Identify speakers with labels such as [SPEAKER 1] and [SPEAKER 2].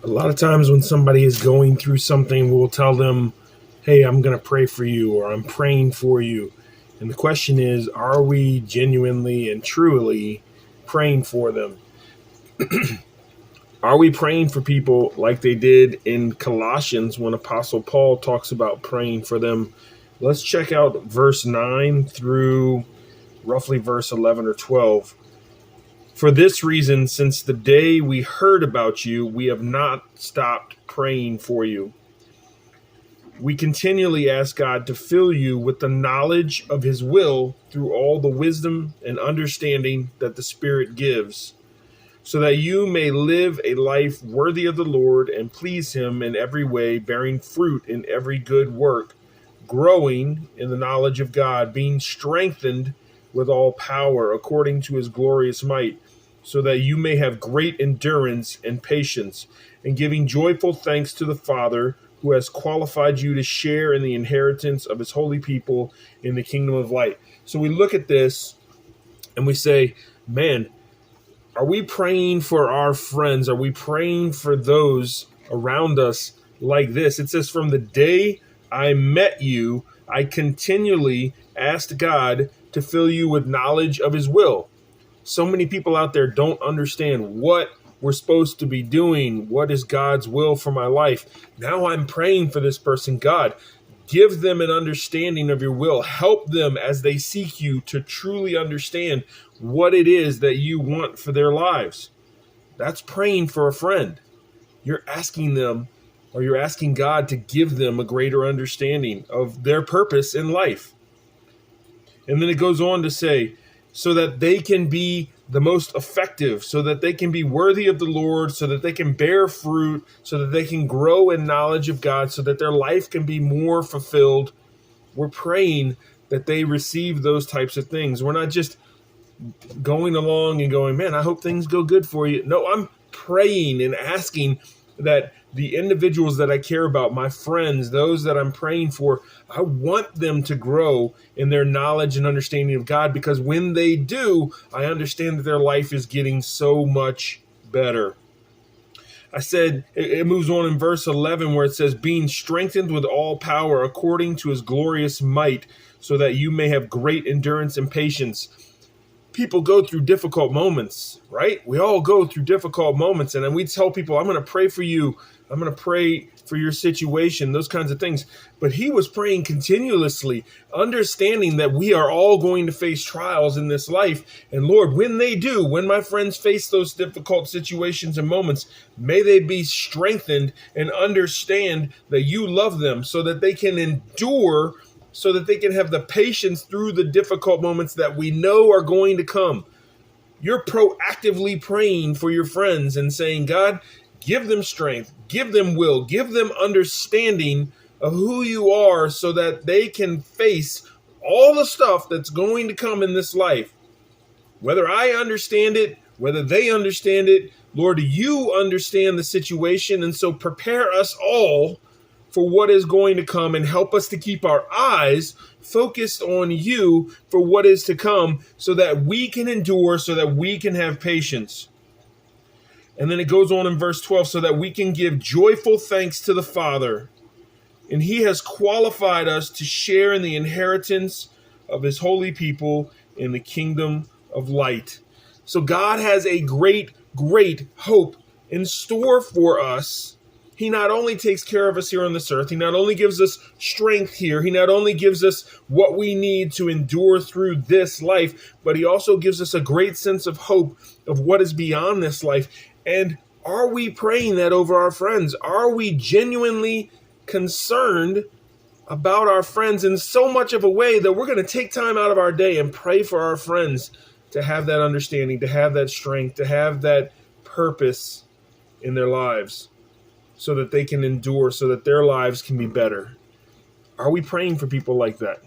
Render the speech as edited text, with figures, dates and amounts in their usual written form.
[SPEAKER 1] A lot of times when somebody is going through something, we'll tell them, hey, I'm going to pray for you, or I'm praying for you. And the question is, are we genuinely and truly praying for them? Are we praying for people like they did in Colossians when Apostle Paul talks about praying for them? Let's check out verse 9 through roughly verse 11 or 12. For this reason, since the day we heard about you, we have not stopped praying for you. We continually ask God to fill you with the knowledge of his will through all the wisdom and understanding that the Spirit gives, so that you may live a life worthy of the Lord and please him in every way, bearing fruit in every good work, growing in the knowledge of God, being strengthened with all power according to his glorious might, so that you may have great endurance and patience, and giving joyful thanks to the Father, who has qualified you to share in the inheritance of his holy people in the kingdom of light. So we look at this and we say, man, are we praying for our friends? Are we praying for those around us like this? It says, from the day I met you, I continually asked God to fill you with knowledge of his will. So many people out there don't understand what we're supposed to be doing. What is God's will for my life? Now I'm praying for this person. God, give them an understanding of your will. Help them as they seek you to truly understand what it is that you want for their lives. That's praying for a friend. You're asking them, or you're asking God to give them a greater understanding of their purpose in life. And then it goes on to say, so that they can be the most effective, so that they can be worthy of the Lord, so that they can bear fruit, so that they can grow in knowledge of God, so that their life can be more fulfilled. We're praying that they receive those types of things. We're not just going along and going, man, I hope things go good for you. No, I'm praying and asking that the individuals that I care about, my friends, those that I'm praying for, I want them to grow in their knowledge and understanding of God, because when they do, I understand that their life is getting so much better. I said, it moves on in verse 11 where it says, being strengthened with all power according to his glorious might, so that you may have great endurance and patience. People go through difficult moments, right? We all go through difficult moments. And then we tell people, I'm going to pray for you. I'm going to pray for your situation, those kinds of things. But he was praying continuously, understanding that we are all going to face trials in this life. And Lord, when they do, when my friends face those difficult situations and moments, may they be strengthened and understand that you love them so that they can endure, so that they can have the patience through the difficult moments that we know are going to come. You're proactively praying for your friends and saying, God, give them strength, give them will, give them understanding of who you are so that they can face all the stuff that's going to come in this life. Whether I understand it, whether they understand it, Lord, you understand the situation. And so prepare us all for what is going to come, and help us to keep our eyes focused on you for what is to come, so that we can endure, so that we can have patience. And then it goes on in verse 12, so that we can give joyful thanks to the Father. And he has qualified us to share in the inheritance of his holy people in the kingdom of light. So God has a great, great hope in store for us. He not only takes care of us here on this earth, he not only gives us strength here, he not only gives us what we need to endure through this life, but he also gives us a great sense of hope of what is beyond this life. And are we praying that over our friends? Are we genuinely concerned about our friends in so much of a way that we're going to take time out of our day and pray for our friends to have that understanding, to have that strength, to have that purpose in their lives, so that they can endure, so that their lives can be better? Are we praying for people like that?